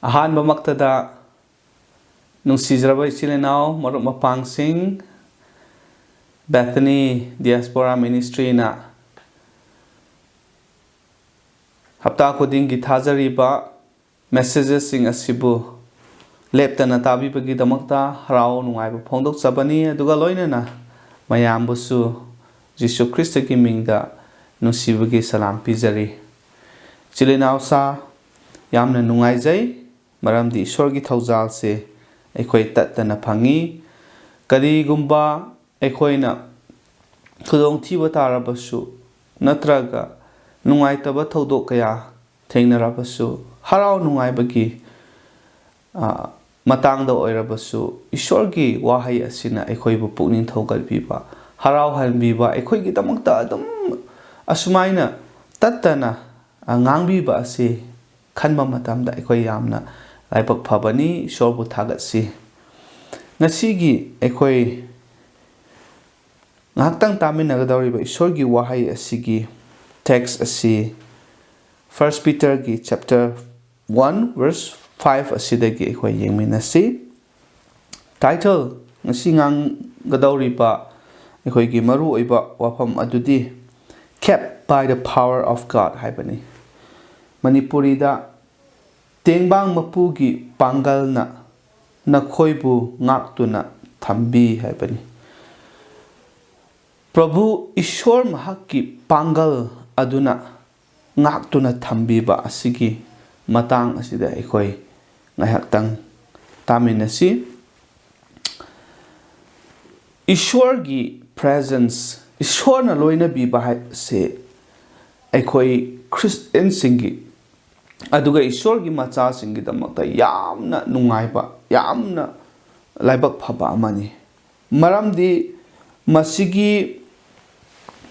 ꯑꯍꯥꯟꯕꯃꯛꯇꯗ ꯅꯨꯡꯁꯤꯖꯔꯕ ꯏꯆꯤꯜ ꯏꯅꯥꯎ ꯃꯔꯨꯞ ꯃꯄꯥꯡꯁꯤꯡ Bethany Diaspora Ministry-na hapta khudinggi thajariba messages-sing asibu leptana tabibagidamakta harau nungaiba phongdokchabani aduga loinana mayambusu Jisu Kristagi mingda nungsibagi salam pijari ichil inau sa yamna nungaijai maramdi Ishwargi thaujalse aikhoi tattana phangi karigumba aikhoi khudong thiba tarabasu natraga nungaitaba thodok kaya thengnarabasu harau nungaibagi matangda oirabasu Ishwargi wahai asina aikhoi bu pukning thaugalbiba harau halbiba aikhoi gi damakta adum asumaina tattana ngangbiba ase khanba matamda aikhoi yamna laibak phabani Ishwarbu thagatsi ngasigi aikhoi ngaktang taminagadawriba Ishwargi wahai asigi text asi 1 Peter gi chapter 1 verse 5 asidagi aikhoi yengminasi title ngasi ngangadawriba aikhoi gi maru oiba wafam adudi kept by the power of God haibani Manipuri da Tengban Mapugi Panggalna nakhoibu ngaktuna thambi haibani Prabhu Ishwar mahakki Pangal aduna ngaktuna thambiba asigi matang asida aikhoi ngaihaktang taminasi Ishwargi presence Ishwarna loina biba se aikhoi Christian singi aduga Ishwargi macha singi damakta yamna nungaiba yamna laibak phaba amani maramdi masigi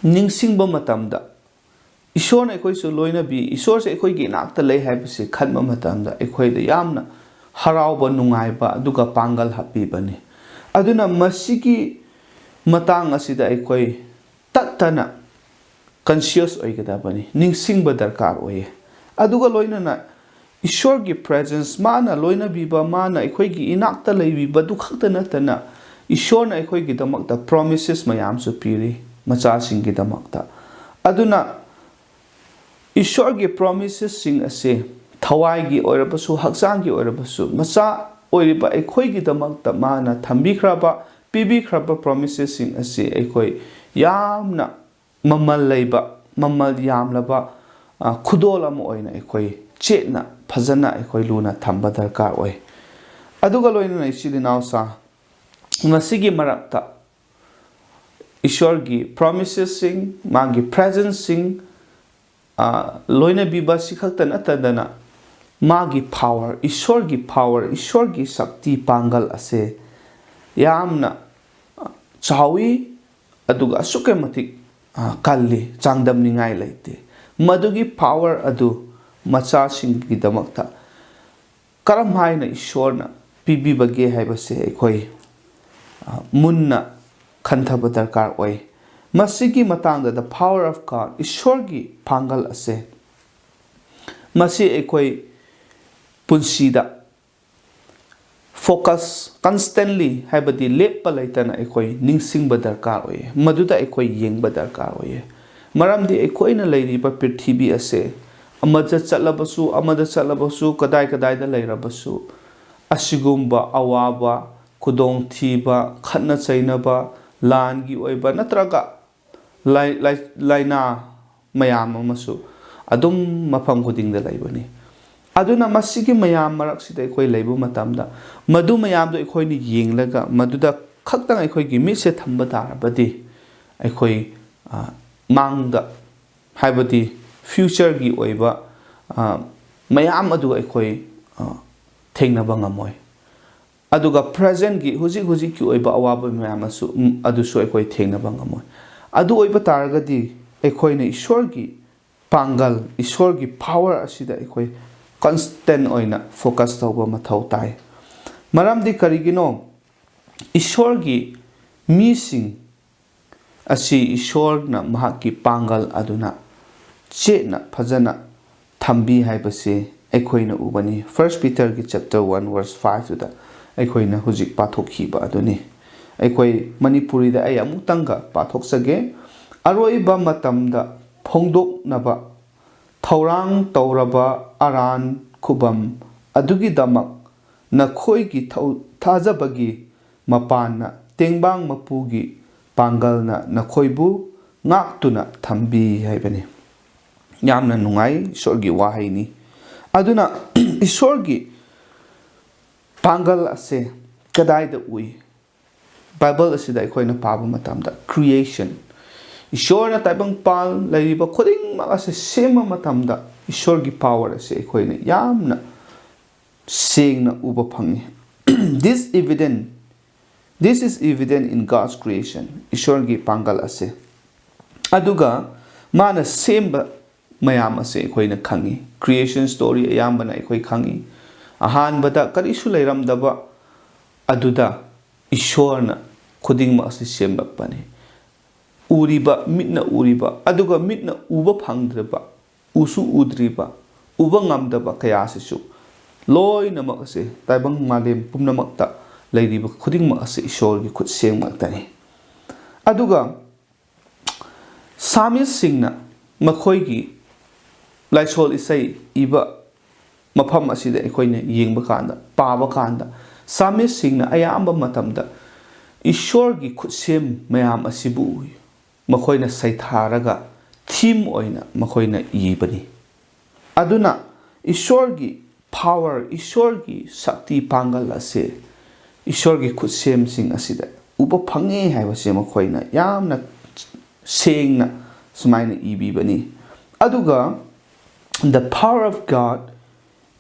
ningsingba matamda Ishwarna aikhoi su loina bi Ishwar se aikhoi gi nakta lei haibase khanba matamda aikhoi da yamna harauba nungaiba aduga pangal hapibani aduna masigi matang asida aikhoi tattana conscious oigadabani ningsingba darkar oye aduga loinana Ishwargi presence mana loina biba mana aikhoi inakta leibiba du khakta natana Ishwarna aikhoi gi damakta promises mayam su piri macha singi damakta aduna Ishwargi promises sing ase thawai gi oirabasu hakchang gi oirabasu macha oiriba aikhoi gi damakta mana thambikhraba pibikhraba promises sing ase aikhoi yamna mamal leiba mamal yamlaba khudol am oina aikhoi chetna phajana aikhoi luna thamba darkar oi aduga loina ichilinaw sa ngasigi marakta Ishwargi promises sing magi presence sing loina biba sikhakta natadana magi power Ishwargi shakti pangal ase yamna chawi aduga asukematik kalli changdam ningai leite madugi power adu macha singi damakta karam haina Ishwarna pibi bage haibase aikhoi munna khanthaba darkar oi masigi matangda the power of God Ishwargi pangal ase masi aikhoi punsida focus constantly haibadi leppa laitana aikhoi ningsingba darkar oye maduda aikhoi yengba darkar oye maramdi aikoina leiriba prithvi ase amada chalabasu kadai da leirabasu asigumba awaba kudong thiba khatna chainaba langi oiba natraga laina mayam amasu adum mafam khudingda leibani aduna masigi mayam maraksida aikoi leibu matamda madu mayam do aikoi ni yenglaga maduda khaktang aikoi gi mise thamba tarabadi aikoi mangda haibadi future gi oiba mayam adu aikoi thengnaba ngamoi aduga present gi huji ki oiba awaba mayam asu adu so aikoi thengnaba ngamoi adu oiba taragadi aikoi na Ishwargi pangal Ishwargi power asida aikoi constant oina focus tawba mathau tai maramdi karigino Ishwargi mising asi Ishwarna mahaki pangal aduna chetna phajana thambi haibase ꯑꯩꯈꯣꯏꯅ ꯎꯕꯅꯤ 1 Peterꯒꯤ chapter 1 verse 5 ꯗ ꯑꯩꯈꯣꯏꯅ ꯍꯧꯖꯤꯛ ꯄꯥꯊꯣꯛꯈꯤꯕ ꯑꯗꯨꯅꯤ ꯑꯩꯈꯣꯏ ꯃꯅꯤꯄꯨꯔꯤꯗ ꯑꯩ ꯑꯃꯨꯛꯇꯪꯒ ꯄꯥꯊꯣꯛꯆꯒꯦ ꯑꯔꯣꯏꯕ ꯃꯇꯝꯗ ꯐꯣꯡꯗꯣꯛꯅꯕ ꯊꯧꯔꯥꯡ ꯇꯧꯔꯕ ꯑꯔꯥꯟ ꯈꯨꯕꯝ ꯑꯗꯨꯒꯤꯗꯃꯛ ꯅꯈꯣꯏꯒꯤ ꯊꯥꯖꯕꯒꯤ ꯃꯄꯥꯟꯅ ꯇꯦꯡꯕꯥꯡ ꯃꯄꯨꯒꯤ ꯄꯥꯡꯒꯜꯅ ꯅꯈꯣꯏꯕꯨ ꯉꯥꯛꯇꯨꯅ ꯊꯝꯕꯤ ꯍꯥꯏꯕꯅꯤ ꯌꯥꯝꯅ ꯅꯨꯡꯉꯥꯏ ꯏꯁꯣꯔꯒꯤ ꯋꯥꯍꯩꯅꯤ ꯑꯗꯨꯅ ꯏꯁꯣꯔꯒꯤ ꯄꯥꯡꯒꯜ ꯑꯁꯦ ꯀꯗꯥꯏꯗ ꯎꯏ ꯕꯥꯏꯕꯜ ꯑꯁꯤꯗ ꯑꯩꯈꯣꯏꯅ ꯄꯥꯕ ꯃꯇꯝꯗ creation ꯏꯁꯣꯔꯅ ꯇꯥꯏꯕꯪꯄꯥꯜ ꯂꯩꯔꯤꯕ ꯈꯨꯗꯤꯡꯃꯛ ꯑꯁꯦ ꯁꯦꯝꯕ ꯃꯇꯝꯗ ꯏꯁꯣꯔꯒꯤ ꯄꯥꯋꯔ ꯑꯁꯦ ꯑꯩꯈꯣꯏꯅ ꯌꯥꯝꯅ ꯁꯦꯡꯅ ꯎꯕ ꯐꯪꯉꯤ this is evident in God's creation ꯏꯁꯣꯔꯒꯤ ꯄꯥꯡꯒꯜ ꯑꯁꯦ ꯑꯗꯨꯒ ꯃꯥꯅ ꯁꯦꯝꯕ ꯃꯌꯥꯝ ꯑꯁꯦ ꯑꯩꯈꯣꯏꯅ ꯈꯪꯉꯤ creation story ꯑꯌꯥꯝꯕꯅ ꯑꯩꯈꯣꯏ ꯈꯪꯉꯤ ꯑꯍꯥꯟꯕꯗ ꯀꯔꯤꯁꯨ ꯂꯩꯔꯝꯗꯕ ꯑꯗꯨꯗ ꯏꯁꯣꯔꯅ ꯈꯨꯗꯤꯡꯃꯛ ꯑꯁꯤ ꯁꯦꯝꯂꯛꯄꯅꯤ ꯎꯔꯤꯕ ꯃꯤꯠꯅ ꯎꯔꯤꯕ ꯑꯗꯨꯒ ꯃꯤꯠꯅ ꯎꯕ ꯐꯪꯗ꯭ꯔꯤꯕ ꯎꯁꯨ ꯎꯗ꯭ꯔꯤꯕ ꯎꯕ ꯉꯝꯗꯕ ꯀꯌꯥ ꯑꯁꯤꯁꯨ ꯂꯣꯏꯅꯃꯛ ꯑꯁꯤ ꯇꯥꯏꯕꯪ ꯃꯥꯂꯦꯝ ꯄꯨꯝꯅꯃꯛꯇ ꯂꯩꯔꯤꯕ ꯈꯨꯗꯤꯡꯃꯛ ꯑꯁꯤ ꯏꯁꯣꯔꯒꯤ ꯈꯨꯠꯁꯦꯝ ꯉꯥꯛꯇꯅꯤ ꯑꯗꯨꯒ ꯁꯥꯃꯤꯁꯁꯤꯡꯅ ꯃꯈꯣꯏꯒꯤ ꯂꯥꯏꯁꯣꯜ ꯏꯁꯩ ꯏꯕ ꯃꯐꯝ ꯑꯁꯤꯗ ꯑꯩꯈꯣꯏꯅ ꯌꯦꯡꯕ ꯀꯥꯟꯗ ꯄꯥꯕ ꯀꯥꯟꯗ ꯁꯥꯃꯤꯁꯁꯤꯡꯅ ꯑꯌꯥꯝꯕ ꯃꯇꯝꯗ ꯏꯁꯣꯔꯒꯤ ꯈꯨꯠꯁꯦꯝ ꯃꯌꯥꯝ ꯑꯁꯤꯕꯨ ꯎꯏ ꯃꯈꯣꯏꯅ ꯁꯩꯊꯥꯔꯒ ꯊꯤꯝ ꯑꯣꯏꯅ ꯃꯈꯣꯏꯅ ꯏꯕꯅꯤ ꯑꯗꯨꯅ ꯏꯁꯣꯔꯒꯤ ꯄꯥꯋꯔ ꯏꯁꯣꯔꯒꯤ ꯁꯛꯇꯤ ꯄꯥꯡꯒꯜ ꯑꯁꯦ ꯏꯁꯣꯔꯒꯤ ꯈꯨꯠꯁꯦꯝꯁꯤꯡ ꯑꯁꯤꯗ ꯎꯕ ꯐꯪꯉꯦ ꯍꯥꯏꯕꯁꯦ ꯃꯈꯣꯏꯅ ꯌꯥꯝꯅ ꯁꯦꯡꯅ ꯁꯨꯃꯥꯏꯅ ꯏꯕꯤꯕꯅꯤ ꯑꯗꯨꯒ the power of God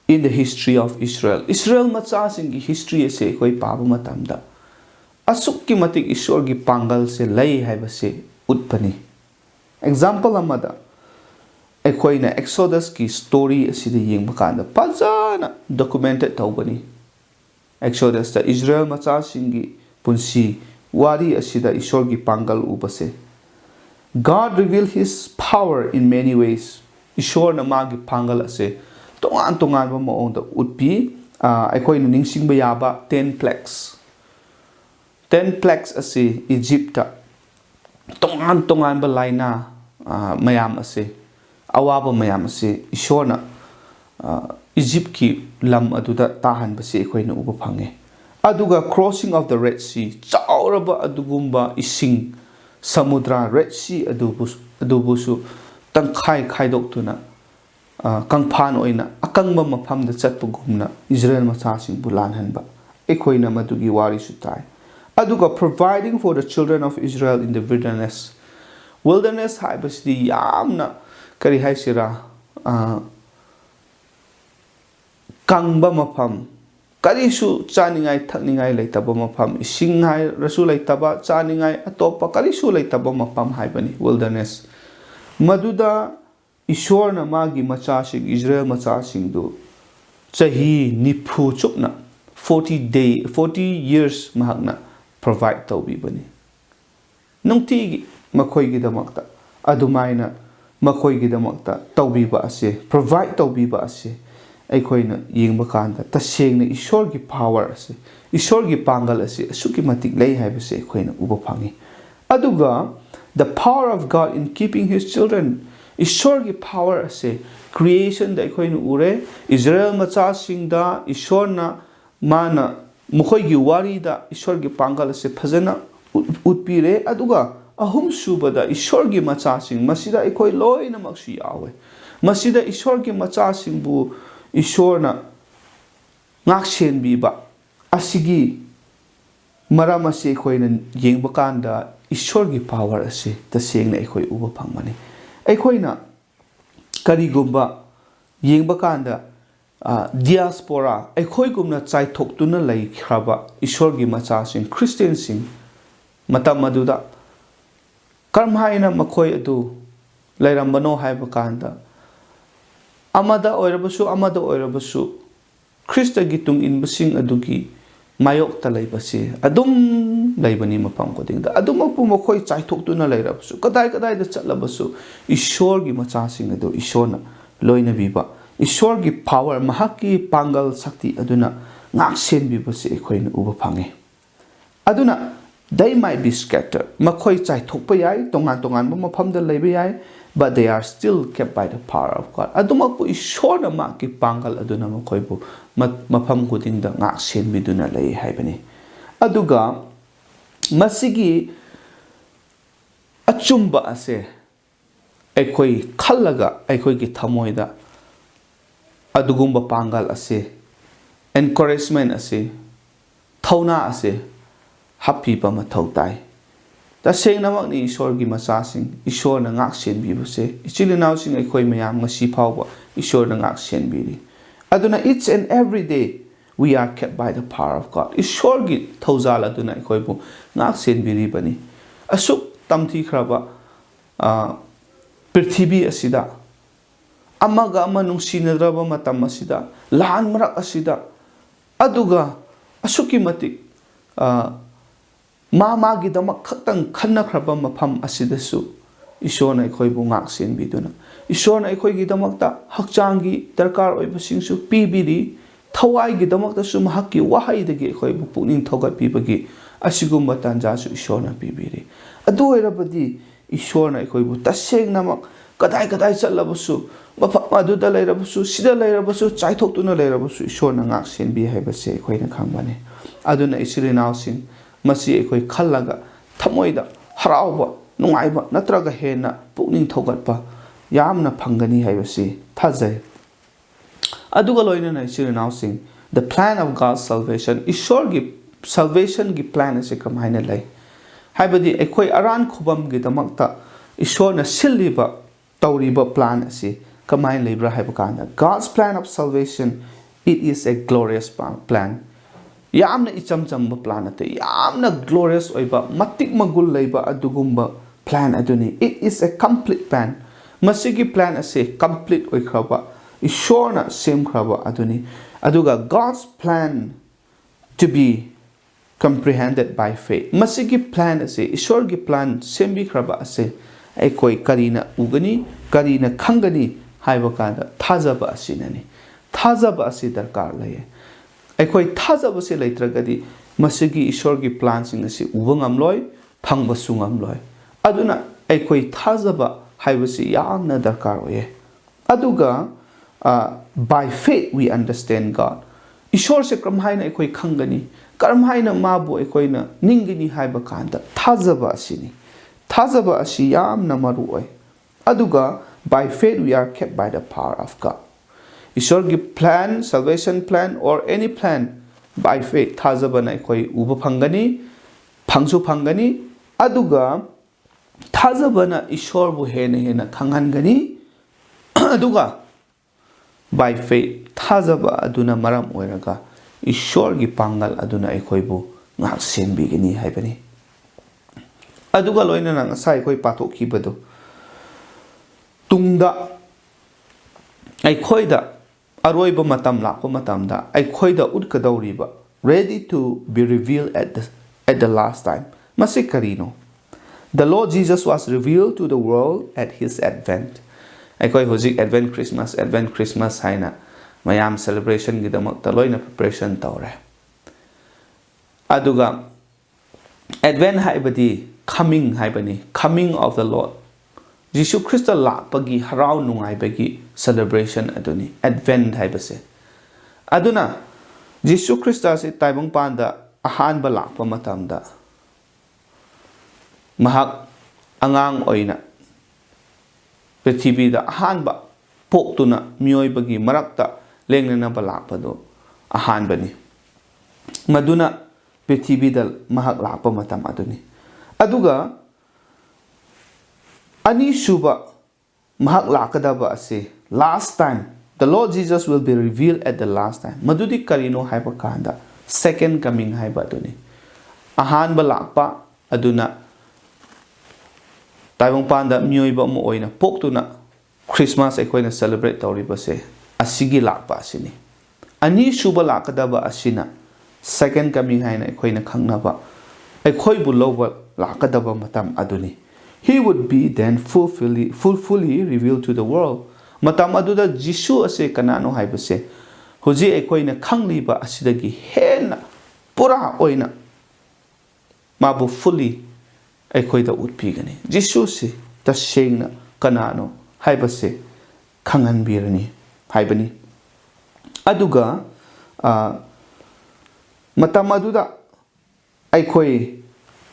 in the history of Israel ꯃꯆꯥꯁꯤꯡꯒꯤ history ꯑꯁꯦ ꯑꯩꯈꯣꯏ ꯄꯥꯕ ꯃꯇꯝꯗ ꯑꯁꯨꯛꯀꯤ ꯃꯇꯤꯛ ꯏꯁꯣꯔꯒꯤ ꯄꯥꯡꯒꯜꯁꯦ ꯂꯩ ꯍꯥꯏꯕꯁꯦ ꯎꯠꯄꯅꯤ ꯑꯦꯛꯖꯥꯝꯄꯜ ꯑꯃꯗ ꯑꯩꯈꯣꯏꯅ ꯑꯦꯛꯁꯣꯗꯁꯀꯤ ꯁ꯭ꯇꯣꯔꯤ ꯑꯁꯤꯗ ꯌꯦꯡꯕ ꯀꯥꯟꯗ ꯐꯖꯅ ꯗꯣꯀꯨꯃꯦꯟꯇꯦꯠ ꯇꯧꯕꯅꯤ ꯑꯦꯛꯁꯣꯗꯁꯇ ꯏꯖꯔꯦꯜ ꯃꯆꯥꯁꯤꯡꯒꯤ ꯄꯨꯟꯁꯤ ꯋꯥꯔꯤ ꯑꯁꯤꯗ ꯏꯁꯣꯔꯒꯤ ꯄꯥꯡꯒꯜ ꯎꯕꯁꯦ God revealed his power in many ways ꯏꯁꯣꯔꯅ ꯃꯥꯒꯤ ꯄꯥꯡꯒꯜ ꯑꯁꯦ ꯇꯣꯉꯥꯟ ꯇꯣꯉꯥꯟꯕ ꯃꯑꯣꯡꯗ ꯎꯠꯄꯤ ꯑꯩꯈꯣꯏꯅ ꯅꯤꯡꯁꯤꯡꯕ ꯌꯥꯕ 10 plagues ꯑꯁꯤ ꯏꯖꯤꯞꯇ ꯇꯣꯉꯥꯟ ꯇꯣꯉꯥꯟꯕ ꯂꯥꯏꯅꯥ ꯃꯌꯥꯝ ꯑꯁꯦ ꯑꯋꯥꯕ ꯃꯌꯥꯝ ꯑꯁꯦ ꯏꯁꯣꯔꯅ ꯏꯖꯤꯞꯀꯤ ꯂꯝ ꯑꯗꯨꯗ ꯇꯥꯍꯟꯕꯁꯦ ꯑꯩꯈꯣꯏꯅ ꯎꯕ ꯐꯪꯉꯦ ꯑꯗꯨꯒ crossing of the Red Sea ꯆꯥꯎꯔꯕ ꯑꯗꯨꯒꯨꯝꯕ ꯏꯁꯤꯡ ꯁꯃꯨꯗ꯭ꯔ Red Sea ꯑꯗꯨꯕꯨꯁꯨ ꯇꯪꯈꯥꯏ ꯈꯥꯏꯗꯣꯛꯇꯨꯅ ꯀꯪꯐꯥꯟ ꯑꯣꯏꯅ ꯑꯀꯪꯕ ꯃꯐꯝꯗ ꯆꯠꯄꯒꯨꯝꯅ ꯏꯖꯔꯦꯜ ꯃꯆꯥꯁꯤꯡꯕꯨ ꯂꯥꯟꯍꯟꯕ ꯑꯩꯈꯣꯏꯅ ꯃꯗꯨꯒꯤ ꯋꯥꯔꯤꯁꯨ ꯇꯥꯏ ꯑꯗꯨꯒ providing for the children of Israel in the wilderness 하이버시디 얌나 그리 하이시라 강바 마팜 karisu chaningai thakningai leitaba mafam ising hai rasu leitaba chaningai atopa karisu leitaba mafam haibani wilderness maduda ishorna magi machasing Israel machasing do chahi nifu chupna 40 years mahakna provide tawbibani nungtigi makoigi damakta adumaina makoigi damakta tawbiba ase provide tawbiba ase ꯑꯩꯈꯣꯏꯅ ꯌꯦꯡꯕ ꯀꯥꯟꯗ ꯇꯁꯦꯡꯅ ꯏꯁꯣꯔꯒꯤ power ꯑꯁꯤ ꯏꯁꯣꯔꯒꯤ ꯄꯥꯡꯒꯜ ꯑꯁꯤ ꯑꯁꯨꯛꯀꯤ ꯃꯇꯤꯛ ꯂꯩ ꯍꯥꯏꯕꯁꯤ ꯑꯩꯈꯣꯏꯅ ꯎꯕ ꯐꯪꯉꯤ ꯑꯗꯨꯒ the power of God in keeping his children ꯏꯁꯣꯔꯒꯤ ꯄꯥꯋꯔ ꯑꯁꯤ ꯀ꯭ꯔꯤꯌꯦꯁꯟꯗ ꯑꯩꯈꯣꯏꯅ ꯎꯔꯦ ꯏꯖꯔꯦꯜ ꯃꯆꯥꯁꯤꯡꯗ ꯏꯁꯣꯔꯅ ꯃꯥꯅ ꯃꯈꯣꯏꯒꯤ ꯋꯥꯔꯤꯗ ꯏꯁꯣꯔꯒꯤ ꯄꯥꯡꯒꯜ ꯑꯁꯤ ꯐꯖꯅ ꯎꯠꯄꯤꯔꯦ ꯑꯗꯨꯒ ꯑꯍꯨꯝꯁꯨꯕꯗ ꯏꯁꯣꯔꯒꯤ ꯃꯆꯥꯁꯤꯡ ꯃꯁꯤꯗ ꯑꯩꯈꯣꯏ ꯂꯣꯏꯅꯃꯛꯁꯨ ꯌꯥꯎꯋꯦ ꯃꯁꯤꯗ ꯏꯁꯣꯔꯒꯤ ꯃꯆꯥꯁꯤꯡꯕꯨ ꯏꯁꯣꯔꯅ ꯉꯥꯛꯁꯦꯟꯕꯤꯕ ꯑꯁꯤꯒꯤ ꯃꯔꯝ ꯑꯁꯤ ꯑꯩꯈꯣꯏꯅ ꯌꯦꯡꯕ ꯀꯥꯟꯗ ꯏꯁꯣꯔꯒꯤ ꯄꯥꯋꯔ ꯑꯁꯤ ꯇꯁꯦꯡꯅ ꯑꯩꯈꯣꯏ ꯎꯕ ꯐꯪꯕꯅꯤ ꯑꯩꯈꯣꯏꯅ ꯀꯔꯤꯒꯨꯝꯕ ꯌꯦꯡꯕ ꯀꯥꯟꯗ diaspora ꯑꯩꯈꯣꯏꯒꯨꯝꯅ ꯆꯥꯏꯊꯣꯛꯇꯨꯅ ꯂꯩꯈ꯭ꯔꯕ ꯏꯁꯣꯔꯒꯤ ꯃꯆꯥꯁꯤꯡ ꯈ꯭ꯔꯤꯁꯇꯤꯌꯟꯁꯤꯡ ꯃꯇꯝ ꯑꯗꯨꯗ ꯀꯔꯝꯍꯥꯏꯅ ꯃꯈꯣꯏ ꯑꯗꯨ ꯂꯩꯔꯝꯕꯅꯣ ꯍꯥꯏꯕ ꯀꯥꯟꯗ amada oirabasu Kristagi tung inbasing adugi mayok talaybasi adum laybani mapam kodingda adum apu makoy chaitok-tuna layrabsu kadai da chatlabasu ishorgi machasing adu ishorna loina biba ꯏꯁꯣꯔꯒꯤ ꯄꯥꯋꯔ ꯃꯍꯥꯛꯀꯤ ꯄꯥꯡꯒꯜ ꯁꯛꯇꯤ ꯑꯗꯨꯅ ꯉꯥꯛꯁꯦꯟꯕꯤꯕꯁꯤ ꯑꯩꯈꯣꯏꯅ ꯎꯕ ꯐꯪꯉꯤ ꯑꯗꯨꯅ they might be scattered ꯃꯈꯣꯏ ꯆꯥꯏꯊꯣꯛꯄ ꯌꯥꯏ ꯇꯣꯉꯥꯟ ꯇꯣꯉꯥꯟꯕ ꯃꯐꯝꯗ ꯂꯩꯕ ꯌꯥꯏ but they are still kept by the power of God ꯑꯗꯨꯃꯛꯄꯨ ꯏꯁꯣꯔꯅ ꯃꯍꯥꯛꯀꯤ ꯄꯥꯡꯒꯜ ꯑꯗꯨꯅ ꯃꯈꯣꯏꯕꯨ ꯃꯐꯝ ꯈꯨꯗꯤꯡꯗ ꯉꯥꯛꯁꯦꯟꯕꯤꯗꯨꯅ ꯂꯩ ꯍꯥꯏꯕꯅꯤ ꯑꯗꯨꯒ ꯃꯁꯤꯒꯤ ꯑꯆꯨꯝꯕ ꯑꯁꯦ ꯑꯩꯈꯣꯏ ꯈꯜꯂꯒ ꯑꯩꯈꯣꯏꯒꯤ ꯊꯃꯣꯏꯗ ꯑꯗꯨꯒꯨꯝꯕ ꯄꯥꯡꯒꯜ ꯑꯁꯦ encouragement ꯑꯁꯦ ꯊꯧꯅꯥ ꯑꯁꯦ ꯍꯥꯞꯄꯤꯕ ꯃꯊꯧ ꯇꯥꯏ ꯇꯁꯦꯡꯅꯃꯛꯅꯤ ꯏꯁꯣꯔꯒꯤ ꯃꯆꯥꯁꯤꯡ ꯏꯁꯣꯔꯅ ꯉꯥꯛꯁꯦꯟꯕꯤꯕꯁꯦ ꯏꯆꯤꯜ ꯏꯅꯥꯎꯁꯤꯡ ꯑꯩꯈꯣꯏ ꯃꯌꯥꯝ ꯉꯁꯤ ꯐꯥꯎꯕ ꯏꯁꯣꯔꯅ ꯉꯥꯛꯁꯦꯟꯕꯤꯔꯤ ꯑꯗꯨꯅ each and every day we are kept by the power of God ꯏꯁꯣꯔꯒꯤ ꯊꯧꯖꯥꯜ ꯑꯗꯨꯅ ꯑꯩꯈꯣꯏꯕꯨ ꯉꯥꯛꯁꯦꯟꯕꯤꯔꯤꯕꯅꯤ ꯑꯁꯨꯛ ꯇꯝꯊꯤꯈ꯭ꯔꯕ ꯄ꯭ꯔꯤꯊꯤꯕꯤ ꯑꯁꯤꯗ ꯑꯃꯒ ꯑꯃ ꯅꯨꯡꯁꯤꯅꯗ꯭ꯔꯕ ꯃꯇꯝ ꯑꯁꯤꯗ ꯂꯥꯟ ꯃꯔꯛ ꯑꯁꯤꯗ ꯑꯗꯨꯒ ꯑꯁꯨꯛꯀꯤ ꯃꯇꯤꯛ ꯃꯥꯒꯤꯗꯃꯛ ꯈꯛꯇꯪ ꯈꯟꯅꯈ꯭ꯔꯕ ꯃꯐꯝ ꯑꯁꯤꯗꯁꯨ ꯏꯁꯣꯔꯅ ꯑꯩꯈꯣꯏꯕꯨ ꯉꯥꯛꯁꯦꯟꯕꯤꯗꯨꯅ ꯏꯁꯣꯔꯅ ꯑꯩꯈꯣꯏꯒꯤꯗꯃꯛꯇ ꯍꯛꯆꯥꯡꯒꯤ ꯗꯔꯀꯥꯔ ꯑꯣꯏꯕꯁꯤꯡꯁꯨ ꯄꯤꯕꯤꯔꯤ ꯊꯋꯥꯏꯒꯤꯗꯃꯛꯇꯁꯨ ꯃꯍꯥꯛꯀꯤ ꯋꯥꯍꯩꯗꯒꯤ ꯑꯩꯈꯣꯏꯕꯨ ꯄꯨꯛꯅꯤꯡ ꯊꯧꯒꯠꯄꯤꯕꯒꯤ ꯑꯁꯤꯒꯨꯝꯕ ꯇꯥꯟꯖꯥꯁꯨ ꯏꯁꯣꯔꯅ ꯄꯤꯕꯤꯔꯤ ꯑꯗꯨ ꯑꯣꯏꯔꯕꯗꯤ ꯏꯁꯣꯔꯅ ꯑꯩꯈꯣꯏꯕꯨ ꯇꯁꯦꯡꯅꯃꯛ ꯀꯗꯥꯏ ꯆꯠꯂꯕꯁꯨ ꯃꯐꯝ ꯑꯗꯨꯗ ꯂꯩꯔꯕꯁꯨ ꯁꯤꯗ ꯂꯩꯔꯕꯁꯨ ꯆꯥꯏꯊꯣꯛꯇꯨꯅ ꯂꯩꯔꯕꯁꯨ ꯏꯁꯣꯔꯅ ꯉꯥꯛꯁꯦꯟꯕꯤ ꯍꯥꯏꯕꯁꯦ ꯑꯩꯈꯣꯏꯅ ꯈꯪꯕꯅꯤ ꯑꯗꯨꯅ ꯏꯆꯤꯜ ꯏꯅꯥꯎꯁꯤꯡ ꯃꯁꯤ ꯑꯩꯈꯣꯏ ꯈꯜꯂꯒ ꯊꯃꯣꯏꯗ ꯍꯔꯥꯎꯕ ꯅꯨꯡꯉꯥꯏꯕ ꯅꯠꯇ꯭ꯔꯒ ꯍꯦꯟꯅ ꯄꯨꯛꯅꯤꯡ ꯊꯧꯒꯠꯄ ꯌꯥꯝꯅ ꯐꯪꯒꯅꯤ ꯍꯥꯏꯕꯁꯤ ꯊꯥꯖꯩ ꯑꯗꯨꯒ ꯂꯣꯏꯅꯅ ꯏꯆꯤꯜ ꯏꯅꯥꯎꯁꯤꯡ the plan of God's salvation ꯏꯁꯣꯔꯒꯤ salvationꯒꯤ plan ꯑꯁꯤ ꯀꯃꯥꯏꯅ ꯂꯩ ꯍꯥꯏꯕꯗꯤ ꯑꯩꯈꯣꯏ ꯑꯔꯥꯟ ꯈꯨꯕꯝꯒꯤꯗꯃꯛꯇ ꯏꯁꯣꯔꯅ ꯁꯤꯜꯂꯤꯕ ꯇꯧꯔꯤꯕ ꯄ꯭ꯂꯥꯟ ꯑꯁꯤ ꯀꯃꯥꯏꯅ ꯂꯩꯕ꯭ꯔꯥ ꯍꯥꯏꯕ ꯀꯥꯟꯗ God's plan of salvation it is a glorious plan ꯌꯥꯝꯅ ꯏꯆꯝ ꯆꯝꯕ ꯄ꯭ꯂꯥꯟ ꯅꯠꯇꯦ ꯌꯥꯝꯅ glorious ꯑꯣꯏꯕ ꯃꯇꯤꯛ ꯃꯒꯨꯟ ꯂꯩꯕ ꯑꯗꯨꯒꯨꯝꯕ ꯄ꯭ꯂꯥꯟ ꯑꯗꯨꯅꯤ it is a complete plan ꯃꯁꯤꯒꯤ ꯄ꯭ꯂꯥꯟ ꯑꯁꯤ complete ꯑꯣꯏꯈ꯭ꯔꯕ ꯏꯁꯣꯔꯅ ꯁꯦꯝꯈ꯭ꯔꯕ ꯑꯗꯨꯅꯤ ꯑꯗꯨꯒ God's plan to be comprehended by faith masigi plan ase ishor gi plan sembikhraba ase aikoi karina ugani karina khangani haiba kanda thajaba asinani thajaba asi darkar laye aikoi thajaba se leitragadi masigi ishor gi plan sing ase uba ngamloi phangba su ngamloi aduna aikoi thajaba haibasi yamna darkar oye aduga by faith we understand God ishor se kram haina aikoi khangani karam haina mabu aikoina ningini haiba kanda thajaba asini thajaba asi yamna maru oi aduga by faith we are kept by the power of God ishor gi plan salvation plan or any plan by faith thajaba na aikoi uba phangani phangsu phangani aduga thajaba na ishor bu hena hena khangangani aduga by faith thajaba aduna maram oiraga ishor gi pangal aduna aikhoibu ngak senbigini haibani aduga loina nang sai khoi pathokhi badu tungda aikhoida aroiba matam lakpa matamda aikhoida utkadawriba ready to be revealed at the last time masi karino the Lord Jesus was revealed to the world at his advent aikoi hojik advent Christmas haina mayam celebration gidamakta loina preparation tawre aduga advent haibadi coming haibani coming of the Lord Jesus Christ lakpagi harau nungai bagi celebration aduni advent haibase aduna Jesus Christ ase taibang panda ahan ba lakpa matamda mahak angang oina prithibida ahan ba poktuna miyoi bagi marakta lengnana balakpado ahan bani maduna prithibida mahak lakpa matam aduni aduga ani suba mahak lakadaba ase last time the Lord Jesus will be revealed at the last time madudi karino haiba kanda second coming haiba aduni ahan balakpa aduna taibang panda miyoi ba mo oina poktuna Christmas aikoina celebrate tawribase asigi lakpa asini ani suba lakadaba asina second coming haina aikoina khangnaba aikoi bu loba lakadaba matam aduni he would be then fully revealed to the world matam aduda Jisu ase kanano haibase hoji aikoina khangliba asidagi hena pura oina mabu fully aikoida utpigani Jisu se tasengna kanano haibase khangan birani haibani aduga matam aduda aikoi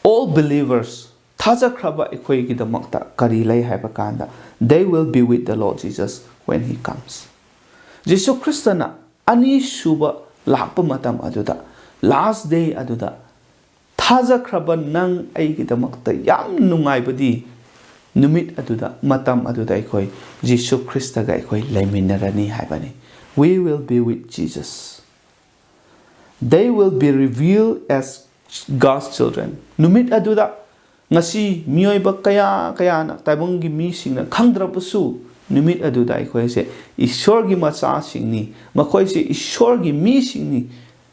all believers Tazakraba equigi the Makta Karilay Hypakanda, they will be with the Lord Jesus when he comes. Jesu Christana Ani Shuba Lapamatam Aduda, last day Aduda, Tazakraba Nang Aigi the Makta Yam Nungai Badi, Numit Aduda, Matam Aduda Ekoi, Jesu Christa Gaikoi, Leminarani Hybani. We will be with Jesus. They will be revealed as God's children. Numit Aduda. Ngasi miyoiba kaya na taibanggi mising na khangdrapasu numit aduda akhoi se ishorgi macha singni makhoi se ishorgi misingni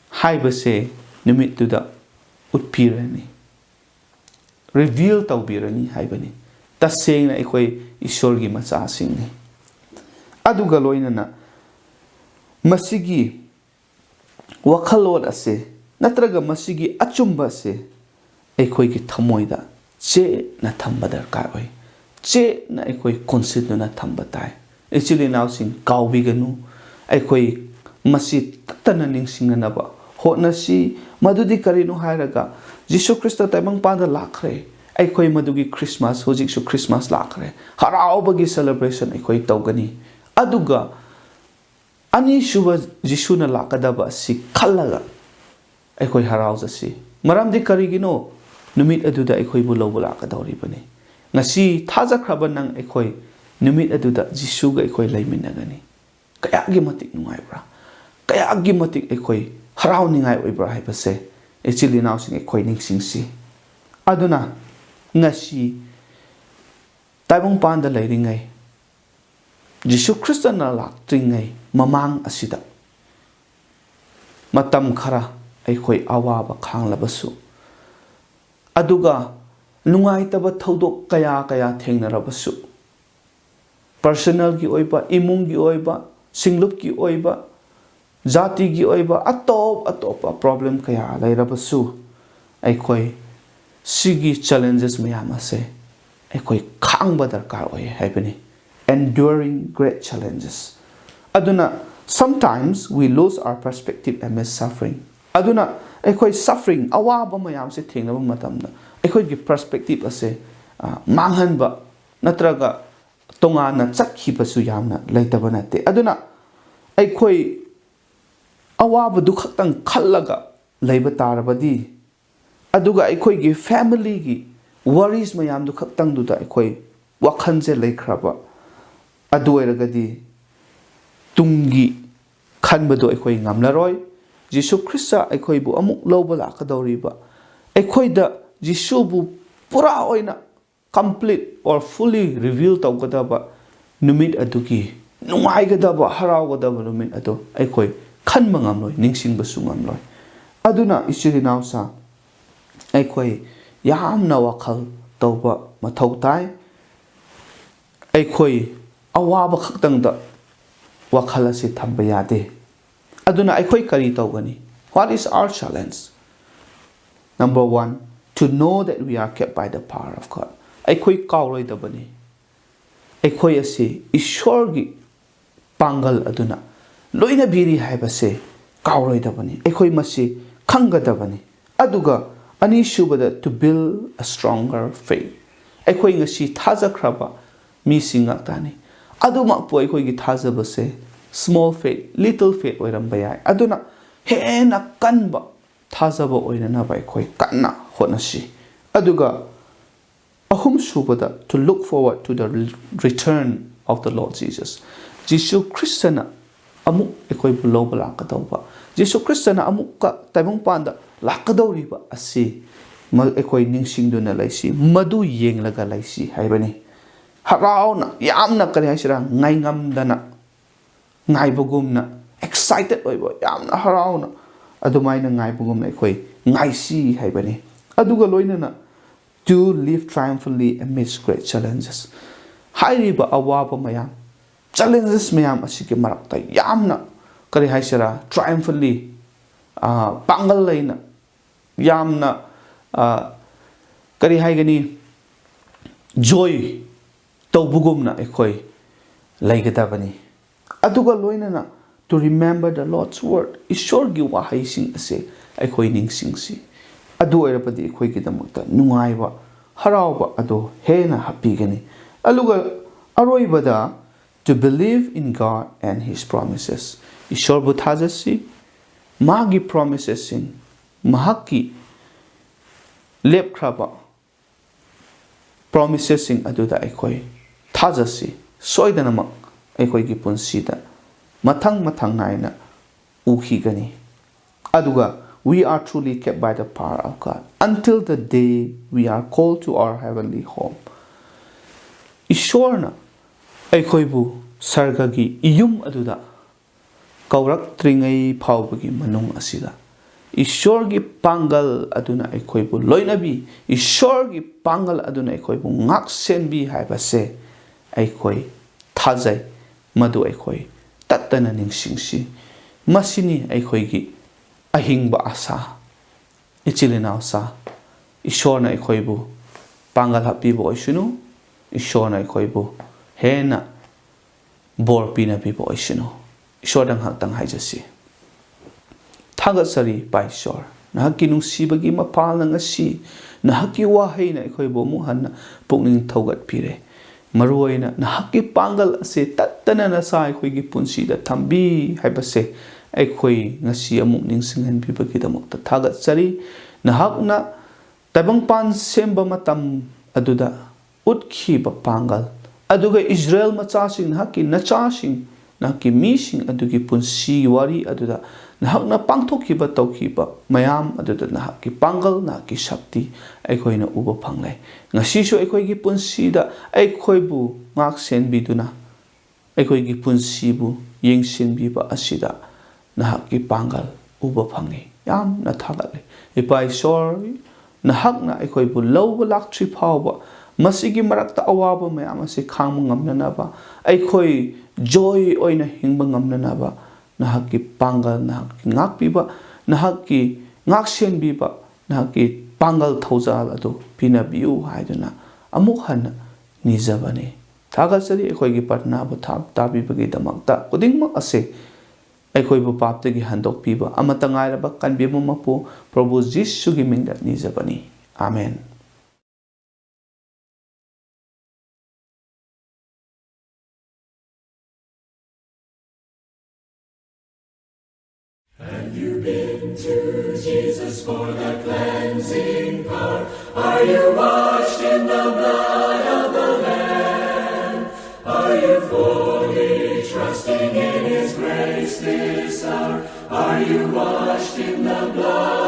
haibase numit duda utpirani reveal tawbirani haibani tasengna akhoi ishorgi macha singni aduga loinana masigi wakhalot ase natraga masigi achumba se akhoi ki thamoida che na thamba darkar oi che na ekoi consider na thamba tai actually now sing kawbi ganu ekoi masi tatana ningsing na ba hotna si madudi karinu hairaga Jisu Christa taibang panda lakre ekoi madugi Christmas hojik su Christmas lakre haraubagi celebration ekoi tawgani aduga ani shuba Jisu na lakadaba si khallaga ekoi harauza si maramdi karigino numit aduda ekoi bu lawbula ka dawri bane ngasi thaja khraba nang ekoi numit aduda Jisu ga ekoi laiminagani kaya gi matik nungai bra kaya gi matik ekoi harau ningai oi bra hai pase actually now sing ekoi ning sing si aduna ngasi taibong panda lairingai Jisu Christa na laktringai mamang asida matam khara ekoi awaba khanglabasu aduga nungai taba thodok kaya thengnarabasu personal gi oiba imung gi oiba singlup gi oiba jati gi oiba atop problem kaya lairabasu aikoi sigi challenges mayam ase aikoi khangba darkar oi haibani enduring great challenges aduna sometimes we lose our perspective amidst suffering aduna ekoi suffering awaba mayam se thengnaba matamda ekoi gi perspective ase manghanba natraga tonga na chakhi basu yamna leitaba nate aduna ekoi awaba du khaktang khallaga leiba tarabadi aduga ekoi gi family gi worries mayam du khaktang du da ekoi wakhanse leikraba adu eragadi tungi khanbado ekoi ngamlaroi Jisu Christa ekoi bu amuk lawba lakadawriba ekoi da Jisu bu pura oina complete or fully reveal tawgadaba numit adugi nungaigadaba harawgadaba numit adu ekoi khanma ngamloi ningsingba su ngamloi aduna isiri nausa ekoi yamna wakhal tawba mathau tai ekoi awaba khaktangda wakhal ase thamba yade aduna aikoi kari tawgani what is our challenge number 1 to know that we are kept by the power of God aikoi kawroi dabani aikoi ase ishorgi pangal aduna loina biri haibase kawroi dabani aikoi masi khangadabani aduga ani shubada to build a stronger faith aikoi ngasi thajakraba mi singa tani aduma po aikoi gi thajabase small faith, little faith oiramba yai aduna hena kanba thazaba oirana bai khoi kanna honasi aduga ahum subada to look forward to the return of the Lord Jesus Jisu Christana amu ekoi bulo bala ka tawba Jisu Christana amu ka taibong panda lakadawriba asi ma ekoi ningsingduna laisi madu yenglaga laisi haibani harauna yamna kari haisira ngai ngamdana ngaibagumna excited oibo yamna harauna adumaina ngaibagumna ekoi ngaisi haibani aduga loinana to live triumphantly amidst great challenges hairiba awaba mayam challenges mayam asiki marakta yamna kari haisira triumphantly pangal laina yamna kari haigani joy tawbugumna ekhoi laigadabani aduga loinana to remember the Lord's word ishorgi wahai sing ase ekhoi ningsingsi adu oirapadi ekhoi gidamakta nungaiba harauba ado hena hapigani aluga aroibada to believe in God and His promises ishorbu thajasi magi promises sing mahaki lepkraba promises sing aduda ekhoi thajasi soidanamak ekhoi gi punsida mathang naina ukhigani aduga we are truly kept by the power of God until the day we are called to our heavenly home ishorna ekhoi sargagi iyum aduda kaurak tringai phawbagi manung asida ishorgi pangal aduna ekhoi loinabi ishorgi pangal aduna ekhoi ngaksenbi haibase ekhoi thajai madu ekhoi tatana ningsingsi masini ekhoi gi ahingba asa ichilina asa ishorna ekhoi pangal hapibo oisunu ishorna ekhoi hena bor pina pibo oisunu ishordang haktang haijasi thagasari paisor nahaki nungsibagi mapalna ngasi nahaki wahaina ekhoi mu hanna pukning thogat pire maruoina nahaki pangal ase tattana nasa ekhoi gi punsida thambi haibase ekhoi ngasi amuk ningsinghan bibagi damakta thagasari nahakna tabangpan semba matam aduda utkhiba pangal aduga Israel machasing nahaki nachasing nahaki mising adugi punsi wari aduda nahakna pangthokhiba tawkhiba mayam aduda nahaki pangal nahaki shakti aikhoina uba phanglai ngasisu aikhoigi punsida aikhoibu ngaksenbiduna aikhoigi punsibu yengsinbiba asida nahaki pangal uba phangi yam na thagatle ipai sor nahakna aikhoibu lawba lakthri phawba masigi marakta awaba mayam ase khangma ngamnanaba aikhoi joy oina hingba ngamnanaba nahaki pangal nahaki ngakpiba nahaki ngaksenbiba nahaki pangal thojal adu pinabiu haiduna amuk hana nijabani thagasari ekhoi patna bu thap tabibagi damakta kudingma ase ekhoi bu paptagi handok piba amata ngairaba kanbimu mapu Prabhu Jisu gi mingda nijabani amen. Have you been to Jesus for the cleansing power? Are you washed in the blood of the Lamb? Are you fully trusting in His grace this hour? Are you washed in the blood